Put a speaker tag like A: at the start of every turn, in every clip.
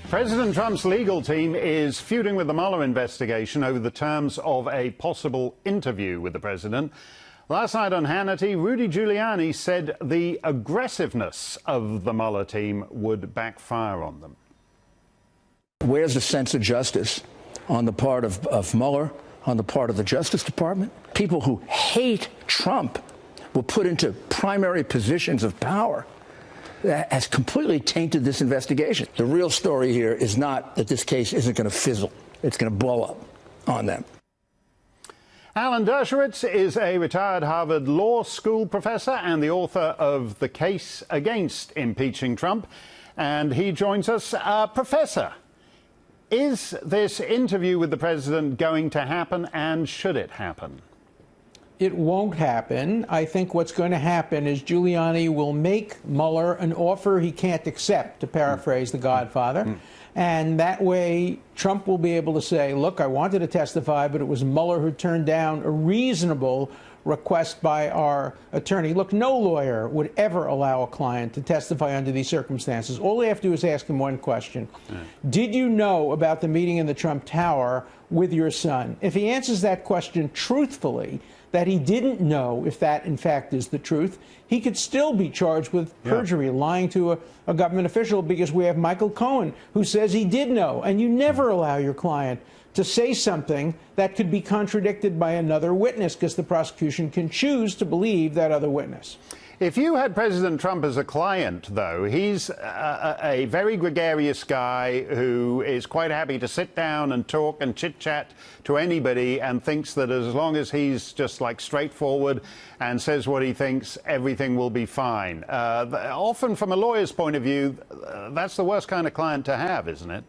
A: President Trump's legal team is feuding with the Mueller investigation over the terms of a possible interview with the president. Last night on Hannity, Rudy Giuliani said the aggressiveness of the Mueller team would backfire on them.
B: Where's the sense of justice on the part of Mueller, on the part of the Justice Department? People who hate Trump were put into primary positions of power. That has completely tainted this investigation. The real story here is not that this case isn't going to fizzle. It's going to blow up on them.
A: Alan Dershowitz is a retired Harvard Law School professor and the author of The Case Against Impeaching Trump. And he joins us. Professor, is this interview with the president going to happen, and should it happen?
C: It won't happen. I think what's going to happen is Giuliani will make Mueller an offer he can't accept, to paraphrase The Godfather. And that way, Trump will be able to say, look, I wanted to testify, but it was Mueller who turned down a reasonable request by our attorney. Look, no lawyer would ever allow a client to testify under these circumstances. All they have to do is ask him one question. Did you know about the meeting in the Trump Tower with your son? If he answers that question truthfully, that he didn't know if that, in fact, is the truth, he could still be charged with perjury, lying to a government official, because we have Michael Cohen, who says he did know. And you never allow your client to say something that could be contradicted by another witness, because the prosecution can choose to believe that other witness.
A: If you had President Trump as a client, though, he's a very gregarious guy who is quite happy to sit down and talk and chit-chat to anybody, and thinks that as long as he's just like straightforward and says what he thinks, everything will be fine. Often from a lawyer's point of view, that's the worst kind of client to have, isn't it?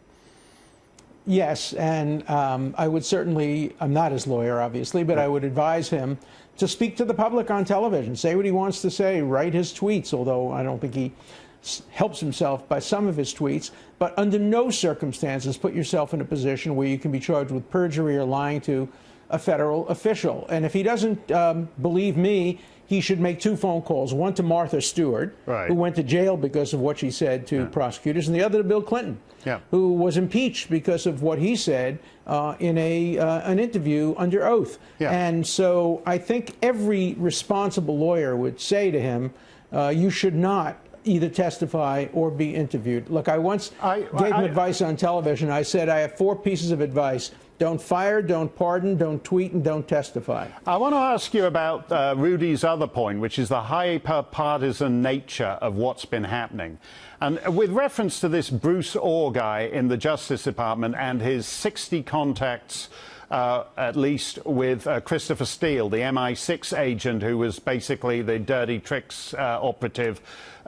C: Yes, and I would certainly, I'm not his lawyer, obviously, but I would advise him to speak to the public on television, say what he wants to say, write his tweets, although I don't think he helps himself by some of his tweets. But under no circumstances put yourself in a position where you can be charged with perjury or lying to a federal official. And if he doesn't believe me, he should make two phone calls, one to Martha Stewart, who went to jail because of what she said to prosecutors, and the other to Bill Clinton, who was impeached because of what he said in an interview under oath. And so I think every responsible lawyer would say to him, you should not either testify or be interviewed. Look, I once gave him advice on television. I said, I have 4 pieces of advice. Don't fire, don't pardon, don't tweet, and don't testify. I
A: want to ask you about Rudy's other point, which is the hyper-partisan nature of what's been happening. And with reference to this Bruce Orr guy in the Justice Department and his 60 contacts, at least with Christopher Steele, the MI6 agent who was basically the dirty tricks operative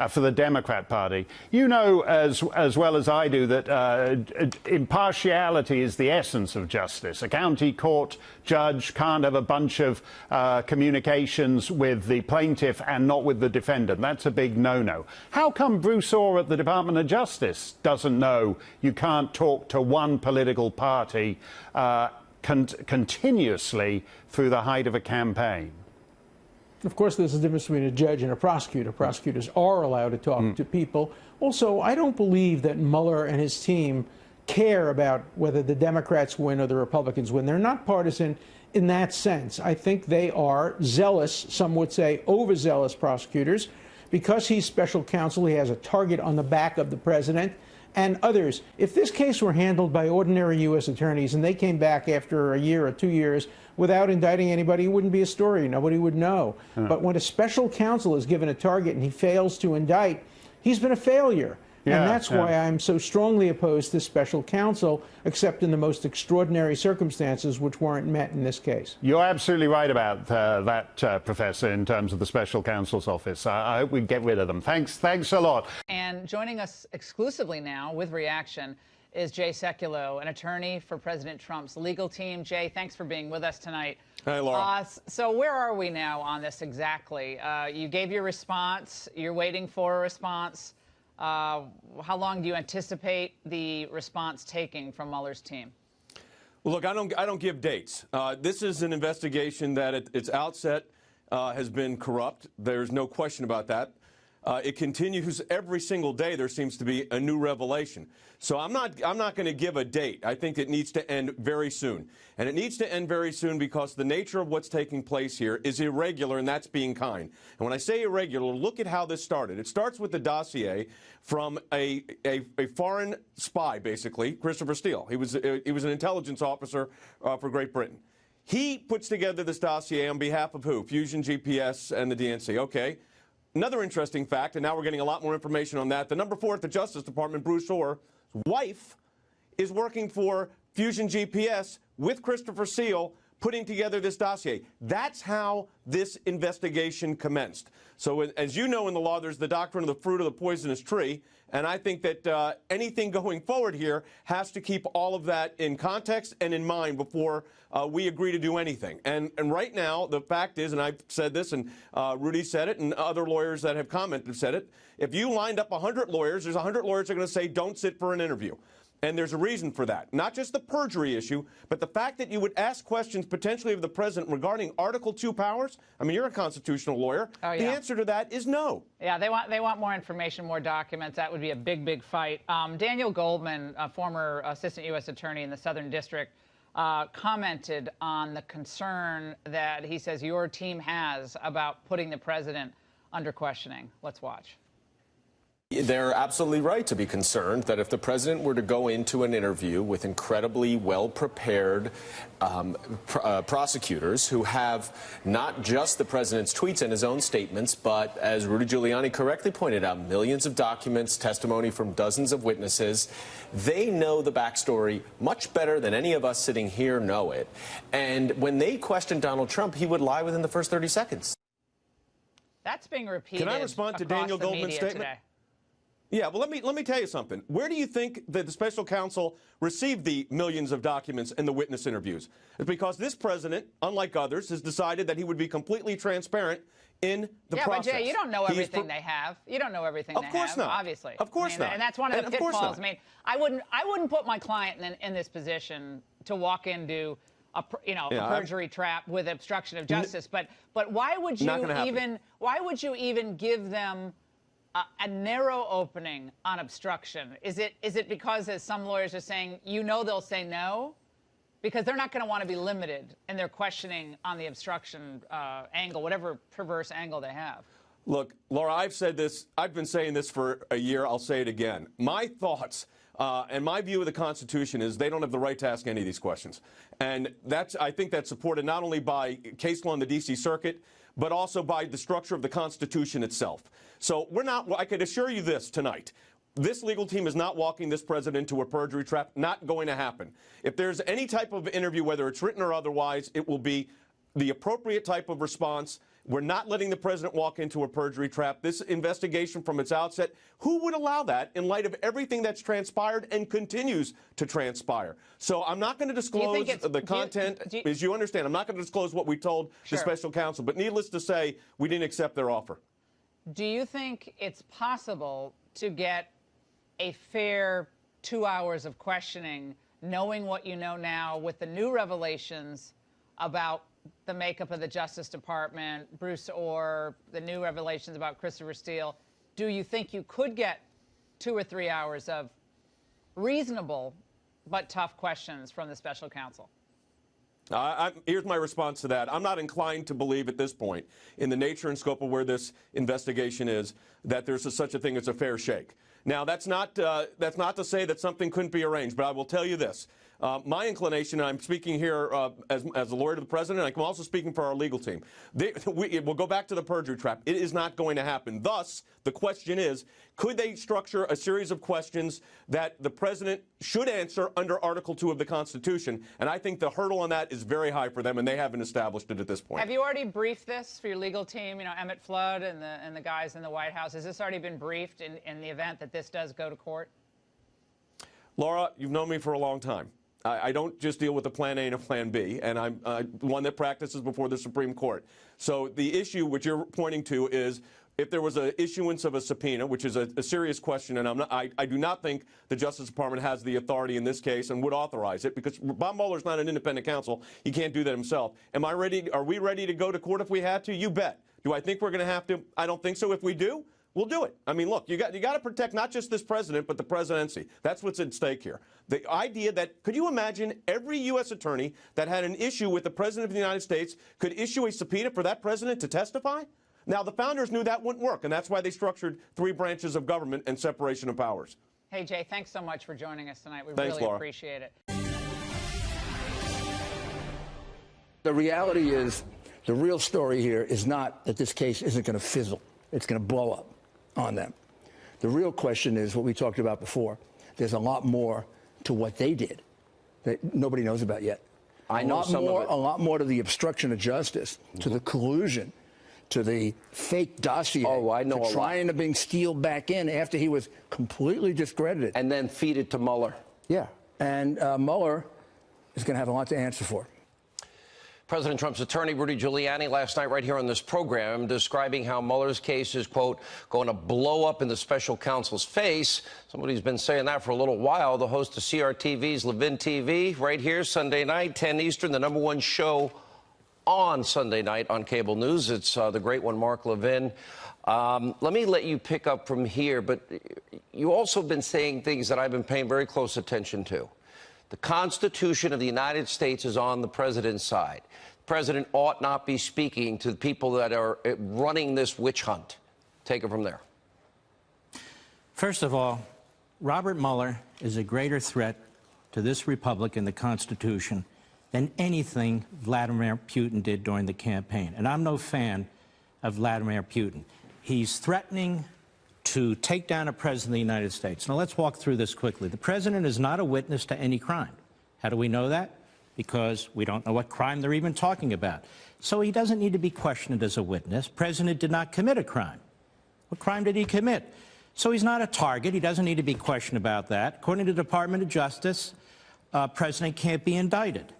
A: for the Democrat Party. You know as well as I do that impartiality is the essence of justice. A county court judge can't have a bunch of communications with the plaintiff and not with the defendant. That's a big no-no. How come Bruce Orr at the Department of Justice doesn't know you can't talk to one political party continuously through the height of a campaign?
C: Of course, there's a difference between a judge and a prosecutor. Prosecutors are allowed to talk to people. Also, I don't believe that Mueller and his team care about whether the Democrats win or the Republicans win. They're not partisan in that sense. I think they are zealous, some would say overzealous prosecutors. Because he's special counsel, he has a target on the back of the president and others. If this case were handled by ordinary U.S. attorneys and they came back after a year or 2 years without indicting anybody, it wouldn't be a story. Nobody would know. But when a special counsel is given a target and he fails to indict, he's been a failure. And that's why I'm so strongly opposed to special counsel, except in the most extraordinary circumstances, which weren't met in this case.
A: You're absolutely right about that, Professor, in terms of the special counsel's office. I hope we get rid of them. Thanks a lot.
D: And joining us exclusively now with reaction is Jay Sekulow, an attorney for President Trump's legal team. Jay, thanks for being with us tonight.
E: Hey, Laura.
D: So where are we now on this exactly? You gave your response. You're waiting for a response. How long do you anticipate the response taking from Mueller's team?
E: Well, look, I don't give dates. This is an investigation that at its outset has been corrupt. There's no question about that. It continues every single day. There seems to be a new revelation. So I'm not going to give a date. I think it needs to end very soon. And it needs to end very soon because the nature of what's taking place here is irregular, and that's being kind. And when I say irregular, look at how this started. It starts with the dossier from a foreign spy, basically, Christopher Steele. He was an intelligence officer for Great Britain. He puts together this dossier on behalf of who? Fusion GPS and the DNC. Okay. Another interesting fact, and now we're getting a lot more information on that. The number 4 at the Justice Department, Bruce Orr's wife, is working for Fusion GPS with Christopher Steele, putting together this dossier. That's how this investigation commenced. So as you know in the law, there's the doctrine of the fruit of the poisonous tree. And I think that anything going forward here has to keep all of that in context and in mind before we agree to do anything. And right now, the fact is, and I've said this, and Rudy said it, and other lawyers that have commented have said it, if you lined up 100 lawyers, there's 100 lawyers that are going to say, don't sit for an interview. And there's a reason for that. Not just the perjury issue, but the fact that you would ask questions potentially of the president regarding Article 2 powers. I mean, you're a constitutional lawyer.
D: Oh, yeah.
E: The answer to that is no.
D: Yeah, they want more information, more documents. That would be a big, big fight. Daniel Goldman, a former assistant U.S. attorney in the Southern District, commented on the concern that he says your team has about putting the president under questioning. Let's watch.
F: They're absolutely right to be concerned that if the president were to go into an interview with incredibly well-prepared prosecutors who have not just the president's tweets and his own statements, but, as Rudy Giuliani correctly pointed out, millions of documents, testimony from dozens of witnesses, they know the backstory much better than any of us sitting here know it. And when they questioned Donald Trump, he would lie within the first 30 seconds.
D: That's being repeated.
E: Can I respond to Daniel Goldman's statement?
D: Today.
E: Yeah, well, let me tell you something. Where do you think that the special counsel received the millions of documents and the witness interviews? It's because this president, unlike others, has decided that he would be completely transparent in the process.
D: Yeah, but Jay, you don't know everything they have. You don't know everything they have.
E: Of course not.
D: Obviously.
E: Of course not.
D: And that's one of the pitfalls. I mean, I wouldn't put my client in this position to walk into a perjury trap with obstruction of justice. But why would you even give them a narrow opening on obstruction? Is it because, as some lawyers are saying, they'll say no? Because they're not going to want to be limited in their questioning on the obstruction angle, whatever perverse angle they have.
E: Look, Laura, I've said this. I've been saying this for a year. I'll say it again. My thoughts and my view of the Constitution is they don't have the right to ask any of these questions. And I think that's supported not only by case law in the D.C. Circuit, but also by the structure of the Constitution itself. So I can assure you this tonight. This legal team is not walking this president into a perjury trap. Not going to happen. If there's any type of interview, whether it's written or otherwise, it will be the appropriate type of response. We're not letting the president walk into a perjury trap. This investigation from its outset, who would allow that in light of everything that's transpired and continues to transpire? So I'm not going to disclose the content. As you understand, I'm not going to disclose what we told the special counsel. But needless to say, we didn't accept their offer.
D: Do you think it's possible to get a fair 2 hours of questioning, knowing what you know now, with the new revelations about the makeup of the Justice Department, Bruce Orr, the new revelations about Christopher Steele? Do you think you could get 2 or 3 hours of reasonable but tough questions from the special counsel?
E: Here's my response to that. I'm not inclined to believe at this point, in the nature and scope of where this investigation is, that there's such a thing as a fair shake. Now, that's not to say that something couldn't be arranged, but I will tell you this. My inclination, and I'm speaking here as a lawyer to the president, I'm also speaking for our legal team. We'll go back to the perjury trap. It is not going to happen. Thus, the question is, could they structure a series of questions that the president should answer under Article 2 of the Constitution? And I think the hurdle on that is very high for them, and they haven't established it at this point.
D: Have you already briefed this for your legal team, Emmett Flood and the guys in the White House? Has this already been briefed in the event that this does go to court?
E: Laura, you've known me for a long time. I don't just deal with a plan A and a plan B, and I'm one that practices before the Supreme Court. So the issue which you're pointing to is if there was an issuance of a subpoena, which is a serious question, and I do not think the Justice Department has the authority in this case and would authorize it, because Bob Mueller is not an independent counsel. He can't do that himself. Are we ready to go to court if we had to? You bet. Do I think we're going to have to? I don't think so. If we do, we'll do it. I mean, look, you got to protect not just this president, but the presidency. That's what's at stake here. The idea that, could you imagine every U.S. attorney that had an issue with the president of the United States could issue a subpoena for that president to testify? Now, the founders knew that wouldn't work, and that's why they structured 3 branches of government and separation of powers.
D: Hey, Jay, thanks so much for joining us tonight. We
E: Thanks,
D: really
E: Laura.
D: appreciate it.
B: The reality is, the real story here is not that this case isn't going to fizzle. It's going to blow up on them. The real question is what we talked about before. There's a lot more to what they did that nobody knows about yet.
G: I know some of it.
B: A lot more to the obstruction of justice, to the collusion, to the fake dossier.
G: Oh, I know a lot.
B: Trying to bring Steele back in after he was completely discredited.
G: And then feed it to Mueller.
B: Yeah. And Mueller is going to have a lot to answer for.
H: President Trump's attorney, Rudy Giuliani, last night right here on this program describing how Mueller's case is, quote, going to blow up in the special counsel's face. Somebody's been saying that for a little while. The host of CRTV's Levin TV right here Sunday night, 10 Eastern, the #1 show on Sunday night on cable news. It's the great one, Mark Levin. Let me let you pick up from here, but you also have been saying things that I've been paying very close attention to. The Constitution of the United States is on the president's side. The president ought not be speaking to the people that are running this witch hunt. Take it from there.
I: First of all, Robert Mueller is a greater threat to this republic and the Constitution than anything Vladimir Putin did during the campaign. And I'm no fan of Vladimir Putin. He's threatening to take down a president of the United States. Now, let's walk through this quickly. The president is not a witness to any crime. How do we know that? Because we don't know what crime they're even talking about. So he doesn't need to be questioned as a witness. President did not commit a crime. What crime did he commit? So he's not a target. He doesn't need to be questioned about that. According to the Department of Justice, a president can't be indicted.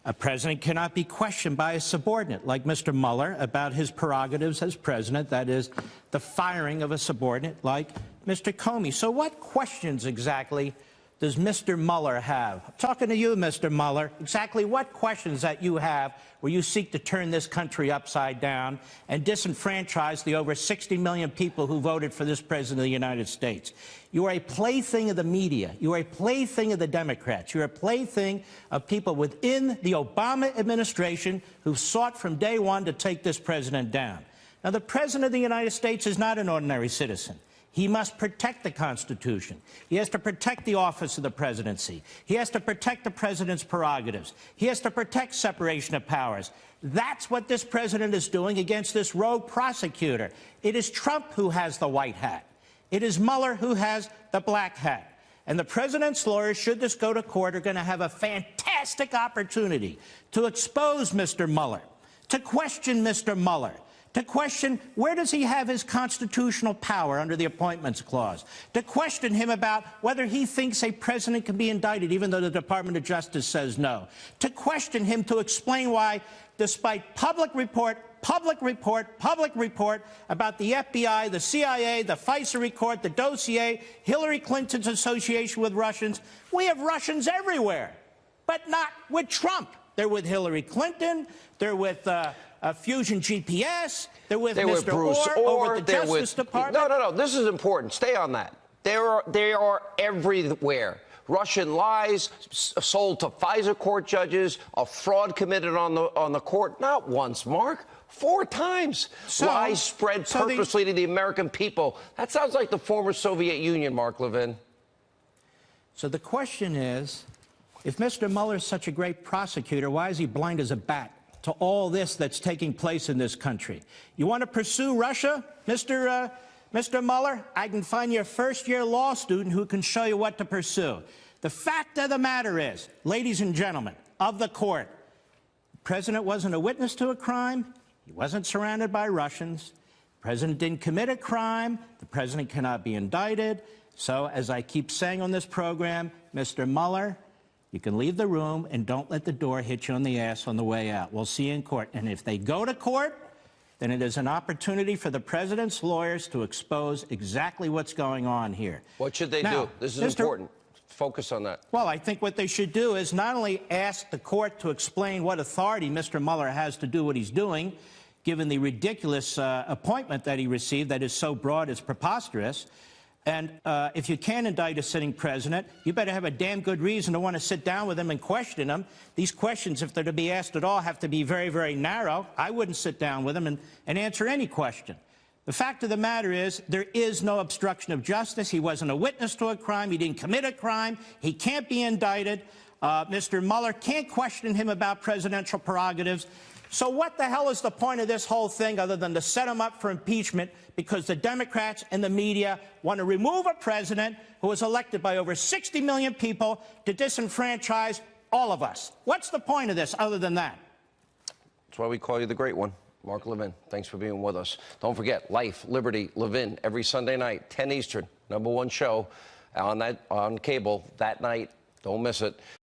I: A president cannot be questioned by a subordinate like Mr. Mueller about his prerogatives as president, that is, the firing of a subordinate like Mr. Comey. So what questions exactly does Mr. Mueller have? I'm talking to you, Mr. Mueller. Exactly what questions that you have where you seek to turn this country upside down and disenfranchise the over 60 million people who voted for this president of the United States? You are a plaything of the media. You are a plaything of the Democrats. You're a plaything of people within the Obama administration who sought from day one to take this president down. Now, the president of the United States is not an ordinary citizen. He must protect the Constitution. He has to protect the office of the presidency. He has to protect the president's prerogatives. He has to protect separation of powers. That's what this president is doing against this rogue prosecutor. It is Trump who has the white hat. It is Mueller who has the black hat. And the president's lawyers, should this go to court, are going to have a fantastic opportunity to expose Mr. Mueller, to question Mr. Mueller, to question where does he have his constitutional power under the Appointments Clause, to question him about whether he thinks a president can be indicted even though the Department of Justice says no, to question him to explain why, despite public report about the FBI, the CIA, the FISA report, the dossier, Hillary Clinton's association with Russians, we have Russians everywhere, but not with Trump. They're with Hillary Clinton, they're with Fusion GPS, they're with Mr.
H: Bruce
I: Orr over the Justice Department.
H: No, this is important. Stay on that. They are everywhere. Russian lies sold to FISA court judges, a fraud committed on the court, not once, Mark, 4 times. Lies spread purposely to the American people. That sounds like the former Soviet Union, Mark Levin.
I: So the question is, if Mr. Mueller is such a great prosecutor, why is he blind as a bat to all this that's taking place in this country? You want to pursue Russia, Mr. Mueller? I can find you a first-year law student who can show you what to pursue. The fact of the matter is, ladies and gentlemen of the court, the president wasn't a witness to a crime. He wasn't surrounded by Russians. The president didn't commit a crime. The president cannot be indicted. So, as I keep saying on this program, Mr. Mueller, you can leave the room and don't let the door hit you on the ass on the way out. We'll see you in court. And if they go to court, then it is an opportunity for the president's lawyers to expose exactly what's going on here.
H: What should they do? This is important. Focus on that.
I: Well, I think what they should do is not only ask the court to explain what authority Mr. Mueller has to do what he's doing, given the ridiculous appointment that he received that is so broad it's preposterous. And if you can indict a sitting president, you better have a damn good reason to want to sit down with him and question him. These questions, if they're to be asked at all, have to be very, very narrow. I wouldn't sit down with him and answer any question. The fact of the matter is there is no obstruction of justice. He wasn't a witness to a crime. He didn't commit a crime. He can't be indicted. Mr. Mueller can't question him about presidential prerogatives. So what the hell is the point of this whole thing other than to set him up for impeachment because the Democrats and the media want to remove a president who was elected by over 60 million people to disenfranchise all of us? What's the point of this other than that?
H: That's why we call you the Great One. Mark Levin, thanks for being with us. Don't forget, Life, Liberty, Levin, every Sunday night, 10 Eastern, #1 show on cable that night. Don't miss it.